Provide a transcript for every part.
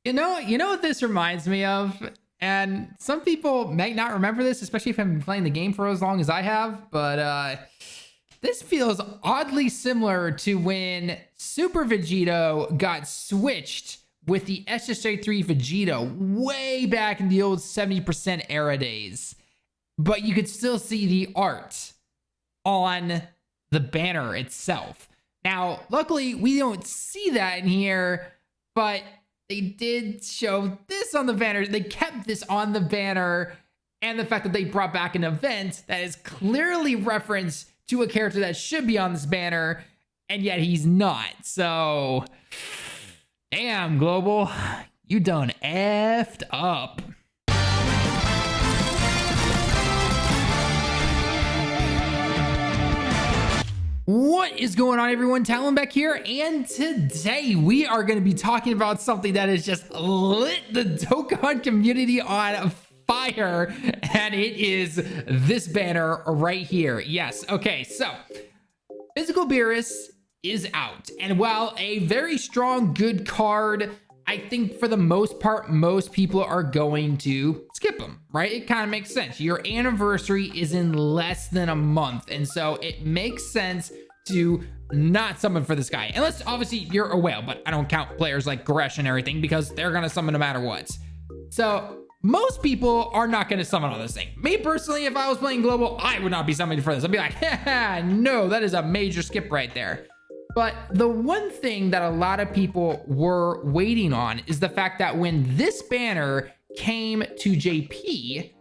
You know what this reminds me of? And some people may not remember this, especially if I've been playing the game for as long as I have, but this feels oddly similar to when Super Vegito got switched with the SSJ3 Vegito way back in the old 70% era days. But you could still see the art on the banner itself. Now, luckily, we don't see that in here, but they did show this on the banner. They kept this on the banner, and the fact that they brought back an event that is clearly reference to a character that should be on this banner, and yet he's not. So, damn, Global, you done effed up. What is going on, everyone? Talonbeck here, and today we are going to be talking about something that has just lit the Dokkan community on fire, and it is this banner right here. Yes, okay, so Physical Beerus is out, and while a very strong, good card, I think for the most part, most people are going to skip them, right? It kind of makes sense. Your anniversary is in less than a month, and so it makes sense to not summon for this guy. Unless, obviously, you're a whale, but I don't count players like Goresh and everything because they're going to summon no matter what. So, most people are not going to summon on this thing. Me, personally, if I was playing Global, I would not be summoning for this. I'd be like, haha, no, that is a major skip right there. But the one thing that a lot of people were waiting on is the fact that when this banner came to JP,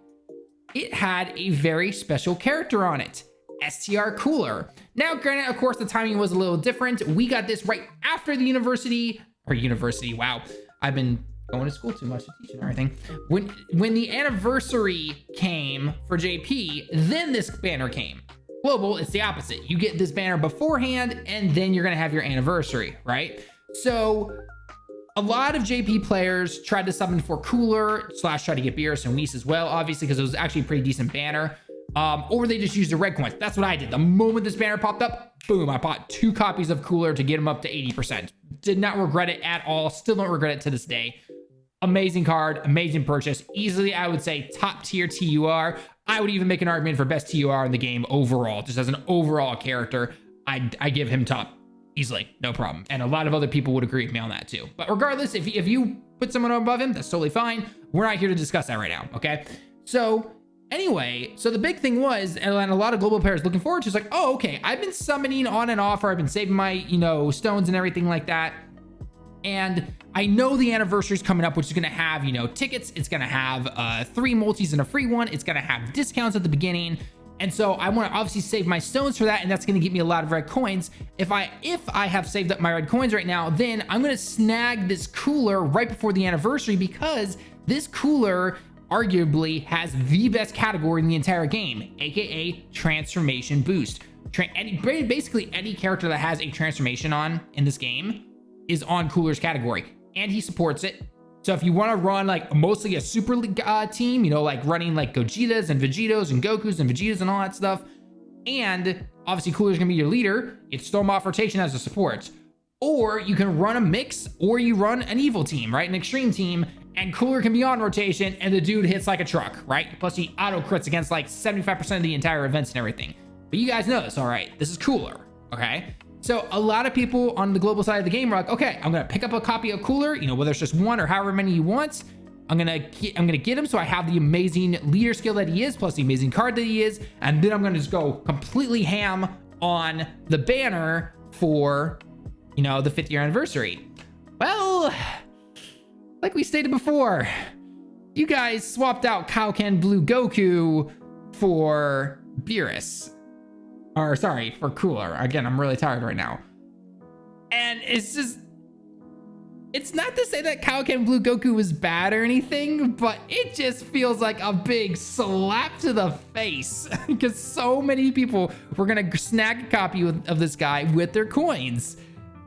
it had a very special character on it, STR Cooler. Now, granted, of course, the timing was a little different. We got this right after the university, wow, I've been going to school too much to teach and everything. When the anniversary came for JP, then this banner came. Global, it's the opposite. You get this banner beforehand, and then you're gonna have your anniversary, right? So a lot of JP players tried to summon for Cooler / try to get Beerus and Whis as well, obviously, because it was actually a pretty decent banner. Or they just used the red coins. That's what I did. The moment this banner popped up, boom, I bought 2 copies of Cooler to get him up to 80%. Did not regret it at all. Still don't regret it to this day. Amazing card, amazing purchase. Easily, I would say top tier TUR. I would even make an argument for best TUR in the game overall, just as an overall character. I give him top easily, no problem. And a lot of other people would agree with me on that too. But regardless, if you put someone above him, that's totally fine. We're not here to discuss that right now, okay? So anyway, so the big thing was, and a lot of global players looking forward to, is like, oh, okay, I've been summoning on and off, or I've been saving my, stones and everything like that. And I know the anniversary is coming up, which is going to have, tickets. It's going to have 3 multis and a free one. It's going to have discounts at the beginning. And so I want to obviously save my stones for that. And that's going to get me a lot of red coins. If I have saved up my red coins right now, then I'm going to snag this Cooler right before the anniversary, because this Cooler arguably has the best category in the entire game, aka transformation boost. Basically any character that has a transformation on in this game is on Cooler's category, and he supports it. So if you want to run like mostly a super team, like running like Gogetas and Vegetos and Gokus and Vegetas and all that stuff, and obviously Cooler's gonna be your leader, it's Storm off rotation as a support. Or you can run a mix, or you run an evil team, right? An extreme team, and Cooler can be on rotation, and the dude hits like a truck, right? Plus he auto crits against like 75% of the entire events and everything. But you guys know this, all right? This is Cooler, okay? So a lot of people on the global side of the game are like, okay, I'm gonna pick up a copy of Cooler, whether it's just one or however many you want. I'm gonna get him so I have the amazing leader skill that he is, plus the amazing card that he is, and then I'm gonna just go completely ham on the banner for, the 5th year anniversary. Well, like we stated before, you guys swapped out Kaioken Blue Goku for Beerus. Or sorry, for Cooler. Again, I'm really tired right now. And it's not to say that Kaioken Blue Goku was bad or anything, but it just feels like a big slap to the face because so many people were gonna snag a copy of this guy with their coins.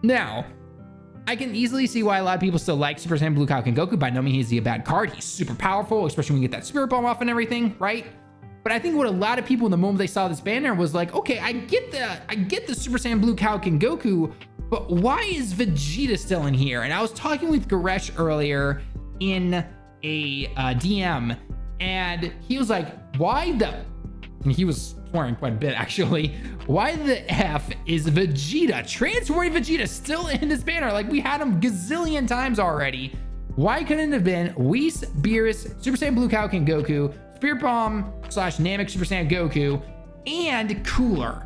Now, I can easily see why a lot of people still like Super Saiyan Blue Kaioken Goku. By no means is he a bad card. He's super powerful, especially when you get that Spirit Bomb off and everything, right? But I think what a lot of people in the moment they saw this banner was like, okay, I get the Super Saiyan Blue Kaioken Goku, but why is Vegeta still in here? And I was talking with Goresh earlier, in a DM, and he was like, why the, and he was swearing quite a bit actually, why the F is Vegeta, Transforming Vegeta, still in this banner? Like, we had him gazillion times already. Why couldn't it have been Whis, Beerus, Super Saiyan Blue Kaioken Goku, Spirit Bomb / Namek Super Saiyan Goku, and Cooler?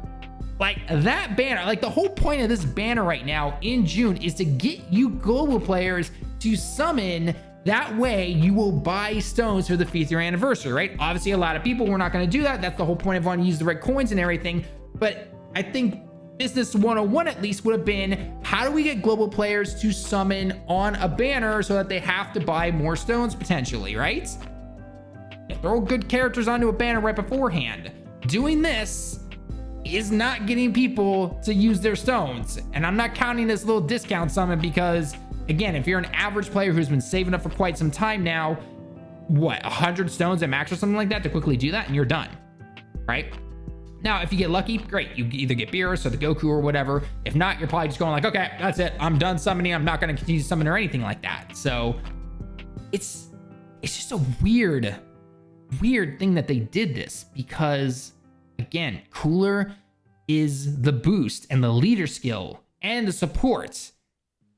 Like, that banner, like the whole point of this banner right now in June is to get you global players to summon. That way you will buy stones for the 5th year anniversary, right? Obviously, a lot of people were not going to do that. That's the whole point of wanting to use the red coins and everything. But I think Business 101 at least would have been, how do we get global players to summon on a banner so that they have to buy more stones potentially, right? Throw good characters onto a banner right beforehand. Doing this is not getting people to use their stones. And I'm not counting this little discount summon because, again, if you're an average player who's been saving up for quite some time now, what, 100 stones at max or something like that to quickly do that, and you're done, right? Now, if you get lucky, great. You either get Beerus or the Goku or whatever. If not, you're probably just going like, okay, that's it. I'm done summoning. I'm not going to continue to summon or anything like that. So it's just a weird thing that they did this because, again, Cooler is the boost and the leader skill and the support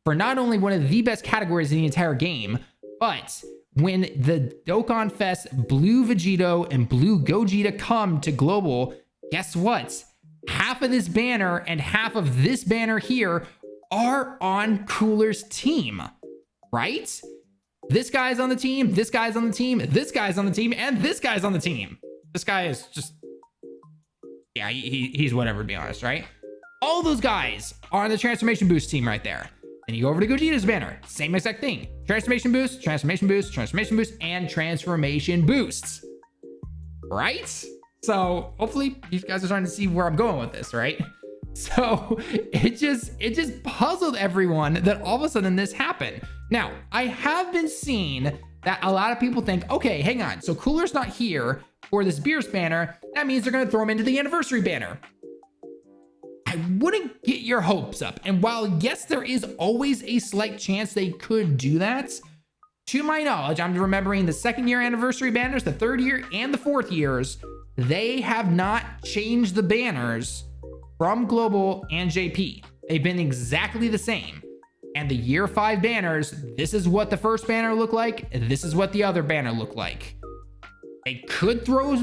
for not only one of the best categories in the entire game, but when the Dokkan Fest Blue Vegito and Blue Gogeta come to global, guess what? Half of this banner and half of this banner here are on Cooler's team, right? This guy's on the team, this guy's on the team, this guy's on the team, and this guy's on the team. This guy is just, yeah, he's whatever, to be honest, right? All those guys are on the Transformation Boost team right there. Then you go over to Gogeta's banner, same exact thing. Transformation Boost, Transformation Boost, Transformation Boost, and Transformation Boosts, right? So hopefully you guys are starting to see where I'm going with this, right? So it just puzzled everyone that all of a sudden this happened. Now, I have been seeing that a lot of people think, okay, hang on. So Cooler's not here for this Beerus banner. That means they're going to throw him into the anniversary banner. I wouldn't get your hopes up. And while, yes, there is always a slight chance they could do that, to my knowledge, I'm remembering the 2nd year anniversary banners, the 3rd year and the 4th years, they have not changed the banners from Global and JP. They've been exactly the same. And the year 5 banners, this is what the first banner looked like. This is what the other banner looked like. They could throw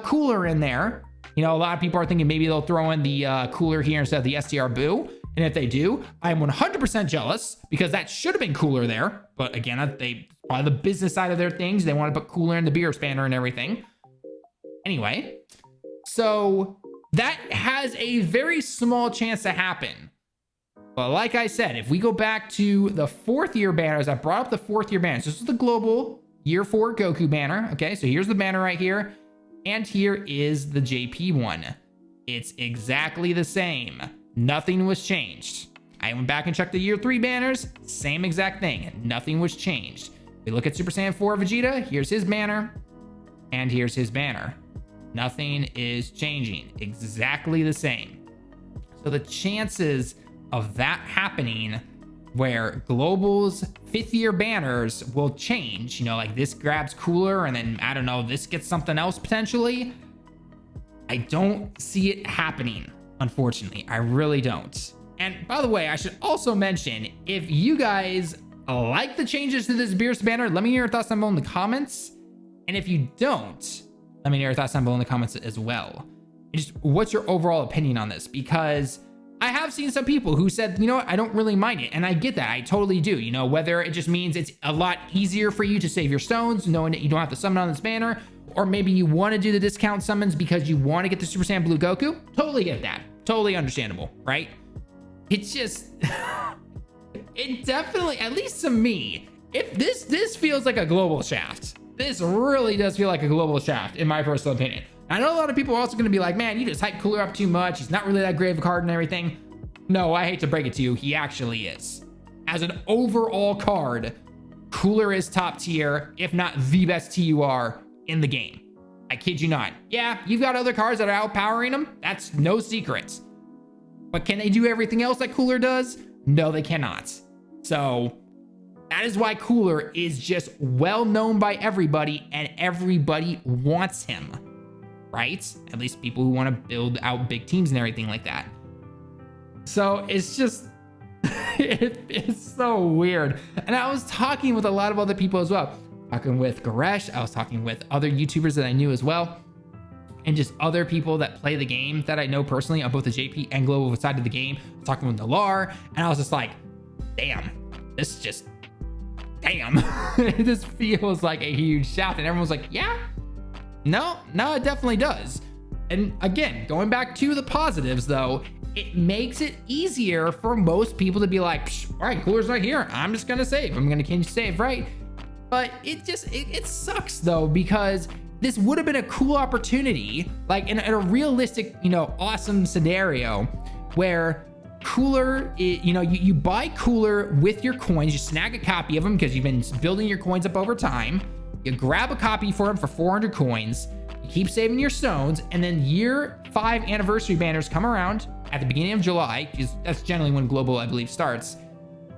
Cooler in there. You know, a lot of people are thinking maybe they'll throw in the Cooler here instead of the STR Boo. And if they do, I'm 100% jealous because that should have been Cooler there. But again, they on the business side of their things, they want to put Cooler in the Beerus banner and everything. Anyway, so that has a very small chance to happen. But like I said, if we go back to the 4th year banners, I brought up the 4th year banners. This is the global year 4 Goku banner. Okay, so here's the banner right here. And here is the JP one. It's exactly the same. Nothing was changed. I went back and checked the year 3 banners. Same exact thing. Nothing was changed. We look at Super Saiyan 4 Vegeta. Here's his banner. And here's his banner. Nothing is changing. Exactly the same. So the chances of that happening where Global's 5th year banners will change, you know, like this grabs Cooler and then, I don't know, this gets something else potentially. I don't see it happening, unfortunately. I really don't. And by the way, I should also mention, if you guys like the changes to this Beerus banner, let me hear your thoughts down below in the comments. And if you don't, let me know your thoughts down below in the comments as well. And just what's your overall opinion on this? Because I have seen some people who said, you know what, I don't really mind it. And I get that. I totally do. You know, whether it just means it's a lot easier for you to save your stones, knowing that you don't have to summon on this banner, or maybe you want to do the discount summons because you want to get the Super Saiyan Blue Goku. Totally get that. Totally understandable, right? It's just, it definitely, at least to me, if this feels like a global shaft. This really does feel like a global shaft, in my personal opinion. I know a lot of people are also going to be like, man, you just hype Cooler up too much. He's not really that great of a card and everything. No, I hate to break it to you. He actually is. As an overall card, Cooler is top tier, if not the best TUR in the game. I kid you not. Yeah, you've got other cards that are outpowering him. That's no secret. But can they do everything else that Cooler does? No, they cannot. So That is why Cooler is just well known by everybody and everybody wants him, right? At least people who want to build out big teams and everything like that. So it's just, it's so weird. And I was talking with a lot of other people as well. Talking with Goresh, I was talking with other YouTubers that I knew as well. And just other people that play the game that I know personally on both the JP and global side of the game. Talking with Nalar, and I was just like, damn, this feels like a huge shaft. And everyone's like, yeah, no, it definitely does. And again, going back to the positives though, it makes it easier for most people to be like, all right, Cooler's right here. I'm just gonna save. I'm gonna continue to save, right? But it sucks though, because this would have been a cool opportunity, like in a realistic, awesome scenario where Cooler, you buy Cooler with your coins, you snag a copy of him because you've been building your coins up over time. You grab a copy for him for 400 coins, you keep saving your stones, and then year 5 anniversary banners come around at the beginning of July, because that's generally when global, I believe, starts.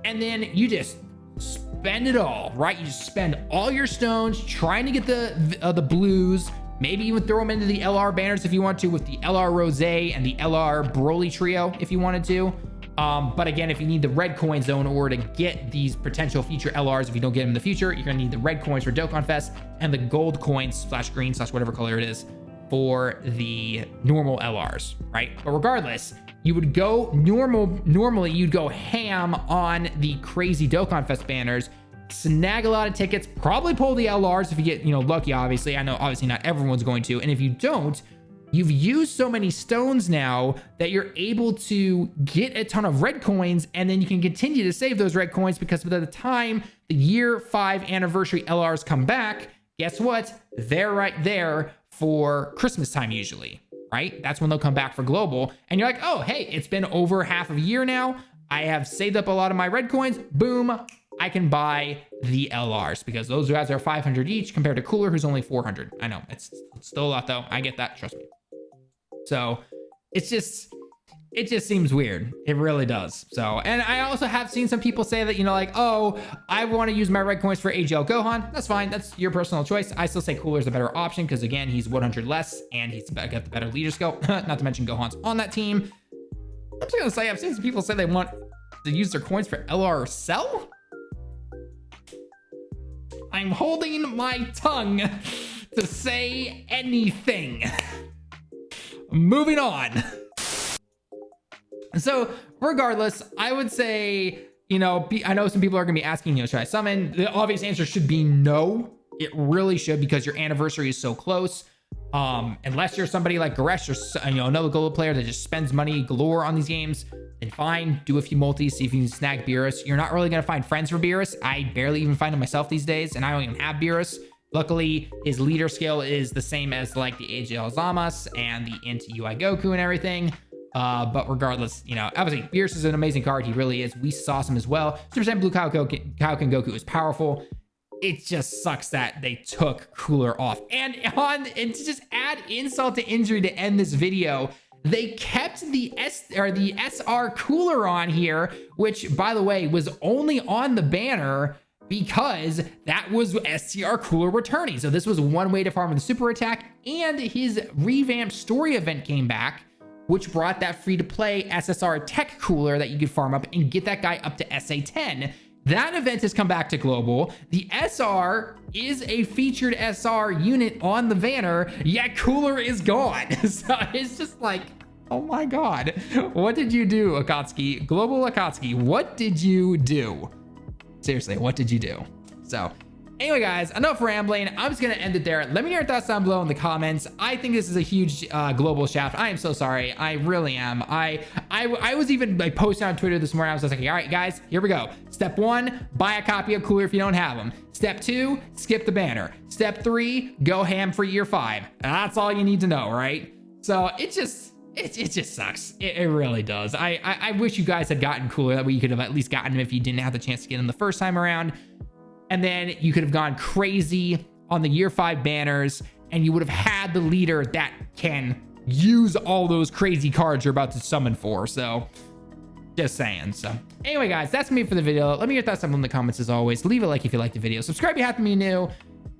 And then you just spend it all, right? You just spend all your stones trying to get the blues, maybe even throw them into the LR banners if you want to, with the LR Rose and the LR Broly trio if you wanted to. But again, if you need the red coins though in order to get these potential future LRs, if you don't get them in the future, you're gonna need the red coins for Dokkan Fest and the gold coins / green / whatever color it is for the normal LRs, right? But regardless, you would go normally you'd go ham on the crazy Dokkan Fest banners, snag a lot of tickets, probably pull the LRs if you get, lucky, obviously. I know obviously not everyone's going to, and if you don't, you've used so many stones now that you're able to get a ton of red coins, and then you can continue to save those red coins, because by the time the year 5 anniversary LRs come back, guess what? They're right there for Christmas time usually, right? That's when they'll come back for global, and you're like, oh, hey, it's been over half of a year now. I have saved up a lot of my red coins. Boom, I can buy the LRs, because those guys are 500 each compared to Cooler, who's only 400. I know it's still a lot though. I get that, trust me. So it just seems weird. It really does. So, and I also have seen some people say that, like, oh, I want to use my red coins for AGL Gohan. That's fine. That's your personal choice. I still say Cooler's a better option, because again, he's 100 less and he's got the better leader skill. Not to mention Gohan's on that team. I'm just gonna say, I've seen some people say they want to use their coins for LR Cell. I'm holding my tongue to say anything. Moving on. So regardless, I would say, I know some people are going to be asking, should I summon? The obvious answer should be no. It really should, because your anniversary is so close. Unless you're somebody like Goresh or another global player that just spends money galore on these games, then fine, do a few multis, see if you can snag Beerus. You're not really going to find friends for Beerus. I barely even find him myself these days, and I don't even have Beerus. Luckily, his leader scale is the same as like the AGL Zamas and the Int UI Goku and everything. But regardless, obviously Beerus is an amazing card. He really is. We saw some as well. Super Saiyan Blue Kaioken Goku is powerful. It just sucks that they took Cooler off. And to just add insult to injury to end this video, they kept the SR Cooler on here, which by the way was only on the banner because that was STR Cooler returning. So this was one way to farm the super attack, and his revamped story event came back, which brought that free to play SSR Tech Cooler that you could farm up and get that guy up to SA10. That event has come back to global. The SR is a featured SR unit on the banner, yet Cooler is gone. So it's just like, oh my God, what did you do, Akatsuki? Global Akatsuki, what did you do? Seriously, what did you do? So anyway, guys, enough rambling. I'm just gonna end it there. Let me know your thoughts down below in the comments. I think this is a huge global shaft. I am so sorry. I really am. I was even like posting on Twitter this morning. I was just like, all right, guys, here we go. Step 1, buy a copy of Cooler if you don't have them. Step 2, skip the banner. Step 3, go ham for year 5. And that's all you need to know, right? So it just sucks. It really does. I wish you guys had gotten Cooler. That way you could have at least gotten him if you didn't have the chance to get him the first time around. And then you could have gone crazy on the year 5 banners, and you would have had the leader that can use all those crazy cards you're about to summon for. So Just saying. So anyway, guys, that's me for the video. Let me hear your thoughts down in the comments as always. Leave a like if you liked the video. Subscribe if you happen to be new.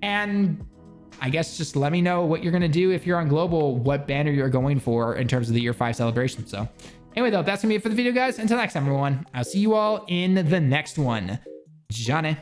And I guess just let me know what you're going to do if you're on global, what banner you're going for in terms of the year 5 celebration. So anyway, though, that's going to be it for the video, guys. Until next time, everyone, I'll see you all in the next one. Johnny.